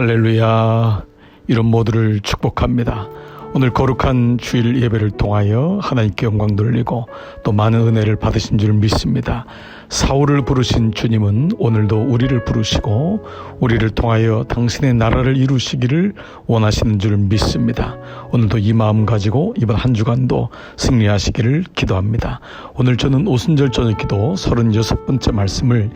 할렐루야. 이런 모두를 축복합니다. 오늘 거룩한 주일 예배를 통하여 하나님께 영광 돌리고 또 많은 은혜를 받으신 줄 믿습니다. 사울을 부르신 주님은 오늘도 우리를 부르시고 우리를 통하여 당신의 나라를 이루시기를 원하시는 줄 믿습니다. 오늘도 이 마음 가지고 이번 한 주간도 승리하시기를 기도합니다. 오늘 저는 오순절 저녁기도 36번째 말씀을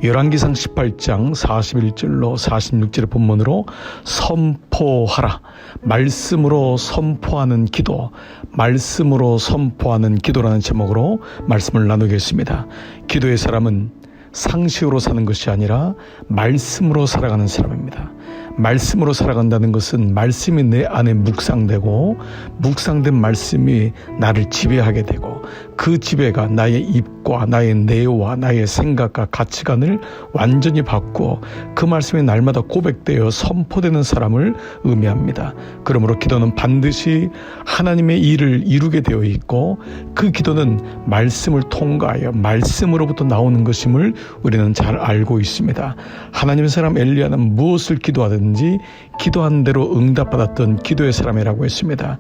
열왕기상 18장 41절로 46절의 본문으로 선포하라, 말씀으로 선포하는 기도, 말씀으로 선포하는 기도라는 제목으로 말씀을 나누겠습니다. 기도의 사람은 상식으로 사는 것이 아니라 말씀으로 살아가는 사람입니다. 말씀으로 살아간다는 것은 말씀이 내 안에 묵상되고 묵상된 말씀이 나를 지배하게 되고 그 지배가 나의 입과 나의 뇌와 나의 생각과 가치관을 완전히 바꾸어 그 말씀이 날마다 고백되어 선포되는 사람을 의미합니다. 그러므로 기도는 반드시 하나님의 일을 이루게 되어 있고 그 기도는 말씀을 통과하여 말씀으로부터 나오는 것임을 우리는 잘 알고 있습니다. 하나님의 사람 엘리야는 무엇을 기도하든지 기도한 대로 응답받았던 기도의 사람이라고 했습니다.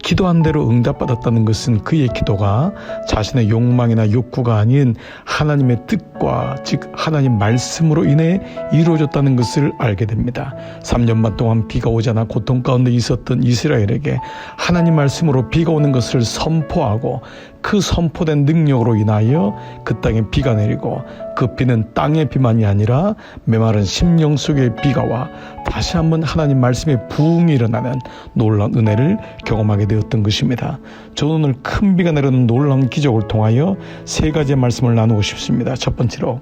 기도한 대로 응답받았다는 것은 그의 기도가 자신의 욕망이나 욕구가 아닌 하나님의 뜻과 즉 하나님 말씀으로 인해 이루어졌다는 것을 알게 됩니다. 3년 반 동안 비가 오지 않아 고통 가운데 있었던 이스라엘에게 하나님 말씀으로 비가 오는 것을 선포하고 그 선포된 능력으로 인하여 그 땅에 비가 내리고 그 비는 땅의 비만이 아니라 메마른 심령 속의 비가 와 다시 한번 하나님 말씀의 부흥이 일어나는 놀라운 은혜를 경험하게 되었던 것입니다. 저는 오늘 큰 비가 내리는 놀라운 기적을 통하여 세 가지의 말씀을 나누고 싶습니다. 첫 번째로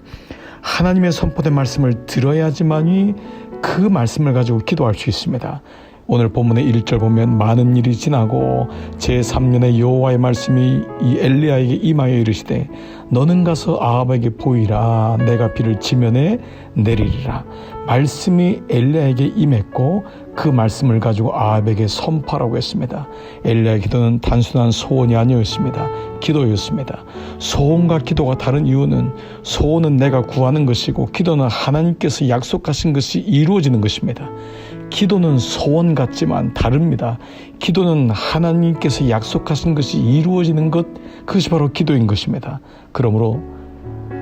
하나님의 선포된 말씀을 들어야지만이 그 말씀을 가지고 기도할 수 있습니다. 오늘 본문의 1절 보면 많은 일이 지나고 제3년의 여호와의 말씀이 이 엘리야에게 임하여 이르시되 너는 가서 아합에게 보이라, 내가 비를 지면에 내리리라. 말씀이 엘리야에게 임했고 그 말씀을 가지고 아합에게 선포하라고 했습니다. 엘리야의 기도는 단순한 소원이 아니었습니다. 기도였습니다. 소원과 기도가 다른 이유는 소원은 내가 구하는 것이고 기도는 하나님께서 약속하신 것이 이루어지는 것입니다. 기도는 소원 같지만 다릅니다. 기도는 하나님께서 약속하신 것이 이루어지는 것, 그것이 바로 기도인 것입니다. 그러므로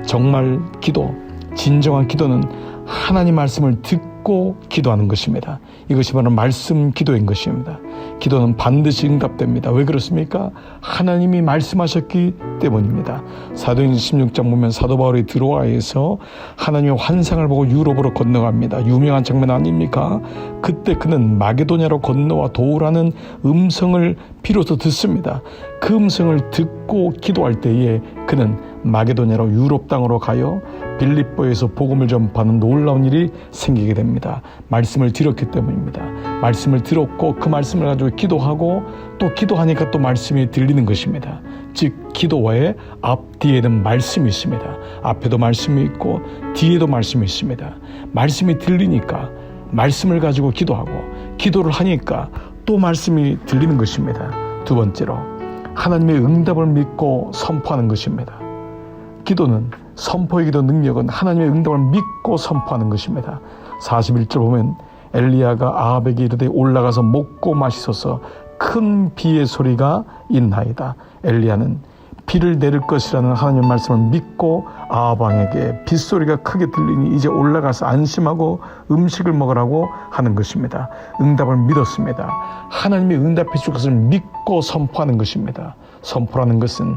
정말 기도, 진정한 기도는 하나님 말씀을 듣고 기도하는 것입니다. 이것이 바로 말씀 기도인 것입니다. 기도는 반드시 응답됩니다. 왜 그렇습니까? 하나님이 말씀하셨기 때문입니다. 사도행전 16장 보면 사도 바울이 드로아에서 하나님의 환상을 보고 유럽으로 건너갑니다. 유명한 장면 아닙니까? 그때 그는 마게도냐로 건너와 도우라는 음성을 비로소 듣습니다. 그 음성을 듣고 기도할 때에 그는 마게도냐로 유럽 땅으로 가요 빌립보에서 복음을 전파하는 놀라운 일이 생기게 됩니다. 말씀을 들었기 때문입니다. 말씀을 들었고 그 말씀을 가지고 기도하고 또 기도하니까 또 말씀이 들리는 것입니다. 즉 기도의 앞뒤에는 말씀이 있습니다. 앞에도 말씀이 있고 뒤에도 말씀이 있습니다. 말씀이 들리니까 말씀을 가지고 기도하고 기도를 하니까 또 말씀이 들리는 것입니다. 두 번째로 하나님의 응답을 믿고 선포하는 것입니다. 기도는 선포의 기도 능력은 하나님의 응답을 믿고 선포하는 것입니다. 41절 보면 엘리야가 아합에게 이르되 올라가서 먹고 마시소서 큰 비의 소리가 있나이다. 엘리야는 비를 내릴 것이라는 하나님의 말씀을 믿고 아합 왕에게 빗소리가 크게 들리니 이제 올라가서 안심하고 음식을 먹으라고 하는 것입니다. 응답을 믿었습니다. 하나님의 응답해 줄 것을 믿고 선포하는 것입니다. 선포라는 것은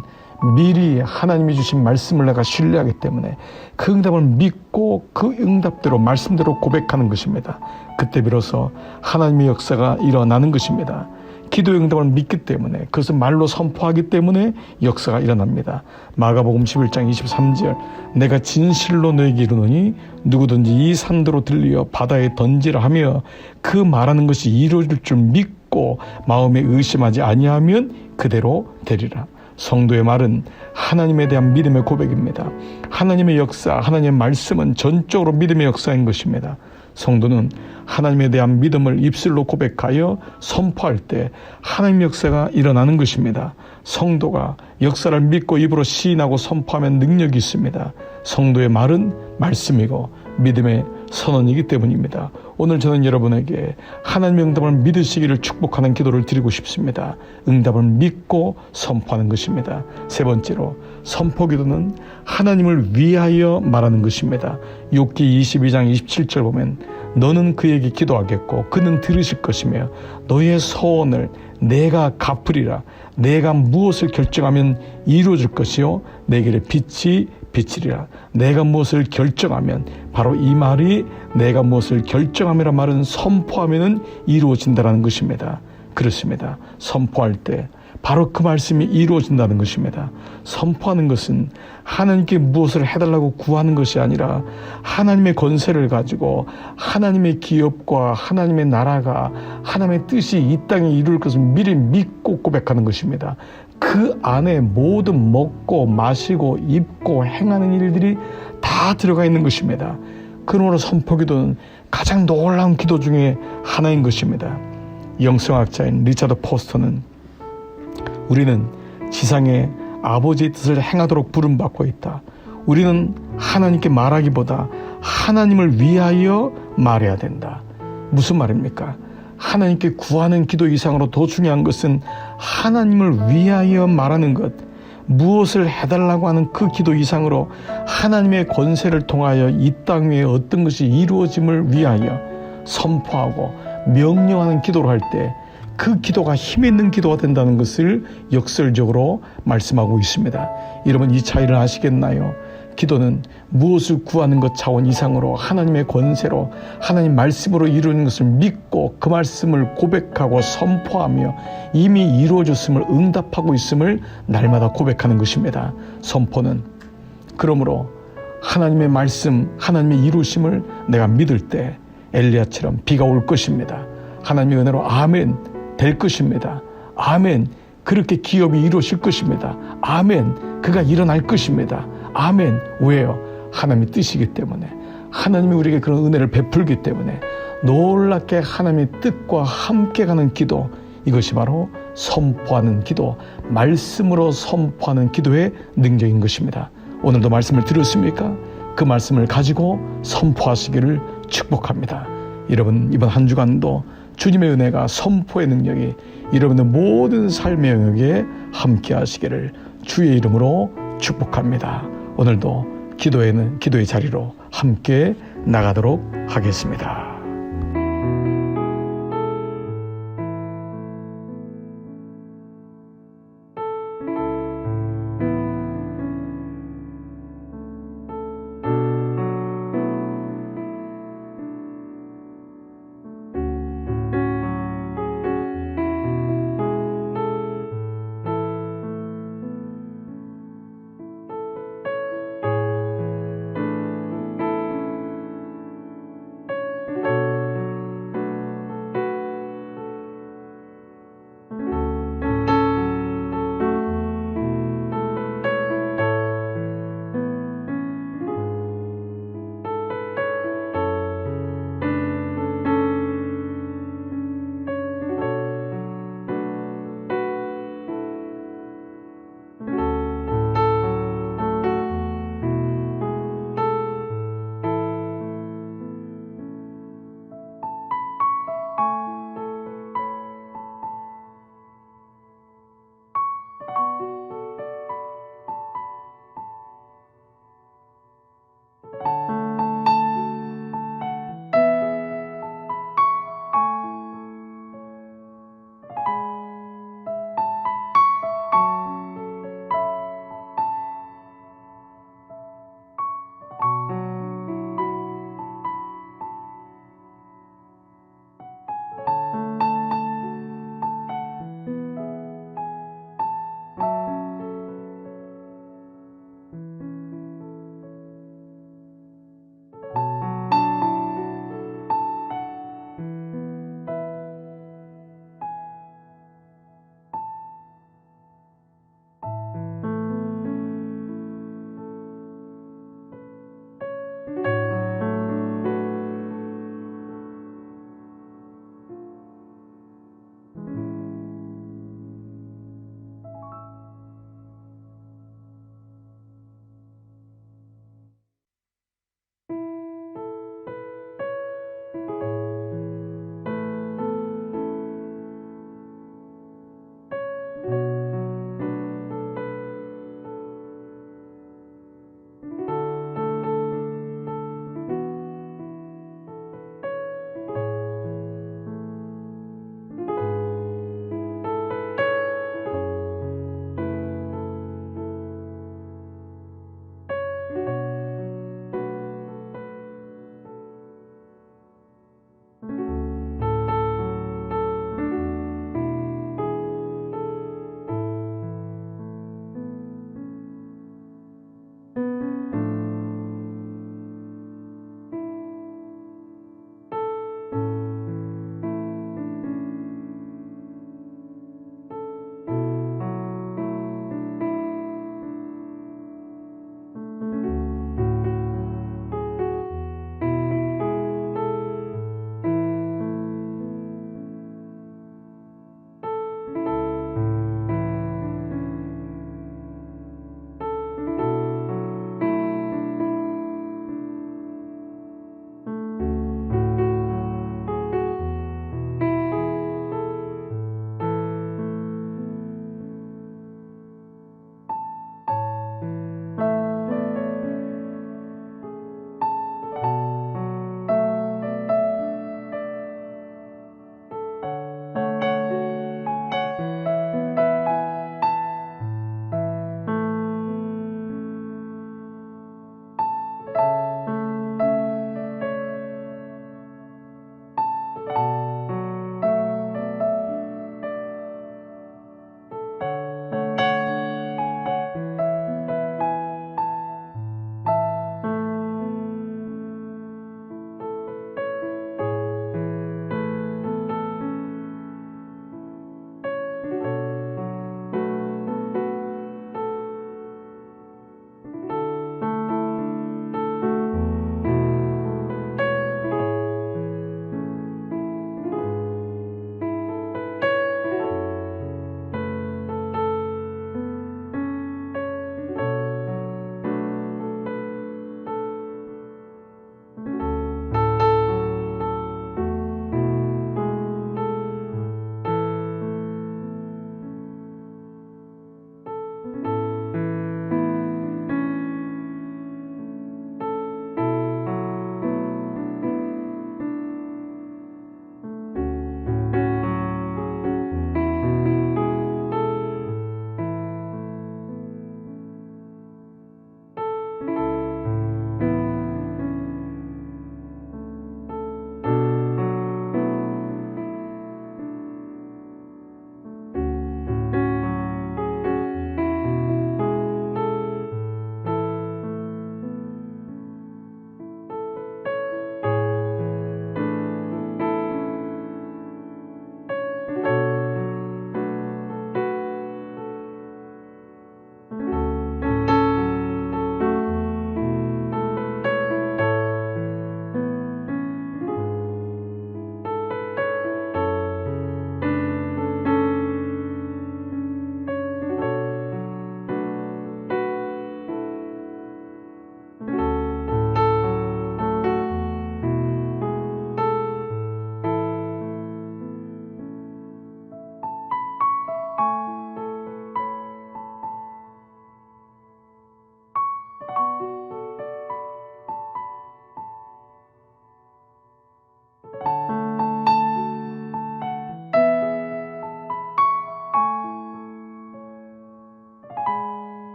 미리 하나님이 주신 말씀을 내가 신뢰하기 때문에 그 응답을 믿고 그 응답대로 말씀대로 고백하는 것입니다. 그때 비로소 하나님의 역사가 일어나는 것입니다. 기도의 응답을 믿기 때문에 그것을 말로 선포하기 때문에 역사가 일어납니다. 마가복음 11장 23절 내가 진실로 너에게 이르노니 누구든지 이 산도로 들리어 바다에 던지라 하며 그 말하는 것이 이루어질 줄 믿고 마음에 의심하지 아니하면 그대로 되리라. 성도의 말은 하나님에 대한 믿음의 고백입니다. 하나님의 역사, 하나님의 말씀은 전적으로 믿음의 역사인 것입니다. 성도는 하나님에 대한 믿음을 입술로 고백하여 선포할 때 하나님의 역사가 일어나는 것입니다. 성도가 역사를 믿고 입으로 시인하고 선포하면 능력이 있습니다. 성도의 말은 말씀이고 믿음의 선언이기 때문입니다. 오늘 저는 여러분에게 하나님의 응답을 믿으시기를 축복하는 기도를 드리고 싶습니다. 응답을 믿고 선포하는 것입니다. 세 번째로 선포기도는 하나님을 위하여 말하는 것입니다. 욥기 22장 27절 보면 너는 그에게 기도하겠고 그는 들으실 것이며 너의 소원을 내가 갚으리라. 내가 무엇을 결정하면 이루어질 것이요 내게를 빛이 비치리라. 내가 무엇을 결정하면 바로 이 말이 내가 무엇을 결정함이라 말은 선포하면 이루어진다는 것입니다. 그렇습니다. 선포할 때 바로 그 말씀이 이루어진다는 것입니다. 선포하는 것은 하나님께 무엇을 해달라고 구하는 것이 아니라 하나님의 권세를 가지고 하나님의 기업과 하나님의 나라가 하나님의 뜻이 이 땅에 이룰 것을 미리 믿고 고백하는 것입니다. 그 안에 모든 먹고 마시고 입고 행하는 일들이 다 들어가 있는 것입니다. 그러므로 선포기도는 가장 놀라운 기도 중에 하나인 것입니다. 영성학자인 리차드 포스터는 우리는 지상에 아버지의 뜻을 행하도록 부름받고 있다. 우리는 하나님께 말하기보다 하나님을 위하여 말해야 된다. 무슨 말입니까? 하나님께 구하는 기도 이상으로 더 중요한 것은 하나님을 위하여 말하는 것, 무엇을 해달라고 하는 그 기도 이상으로 하나님의 권세를 통하여 이 땅 위에 어떤 것이 이루어짐을 위하여 선포하고 명령하는 기도를 할 때 그 기도가 힘 있는 기도가 된다는 것을 역설적으로 말씀하고 있습니다. 여러분 이 차이를 아시겠나요? 기도는 무엇을 구하는 것 차원 이상으로 하나님의 권세로 하나님 말씀으로 이루는 것을 믿고 그 말씀을 고백하고 선포하며 이미 이루어졌음을 응답하고 있음을 날마다 고백하는 것입니다. 선포는 그러므로 하나님의 말씀, 하나님의 이루심을 내가 믿을 때 엘리야처럼 비가 올 것입니다. 하나님의 은혜로 아멘 될 것입니다. 아멘 그렇게 기업이 이루어질 것입니다. 아멘 그가 일어날 것입니다. 아멘 왜요? 하나님의 뜻이기 때문에 하나님이 우리에게 그런 은혜를 베풀기 때문에 놀랍게 하나님의 뜻과 함께 가는 기도 이것이 바로 선포하는 기도 말씀으로 선포하는 기도의 능력인 것입니다. 오늘도 말씀을 들었습니까? 그 말씀을 가지고 선포하시기를 축복합니다. 여러분 이번 한 주간도 주님의 은혜가 선포의 능력이 여러분의 모든 삶의 영역에 함께 하시기를 주의 이름으로 축복합니다. 오늘도 기도의 자리로 함께 나가도록 하겠습니다.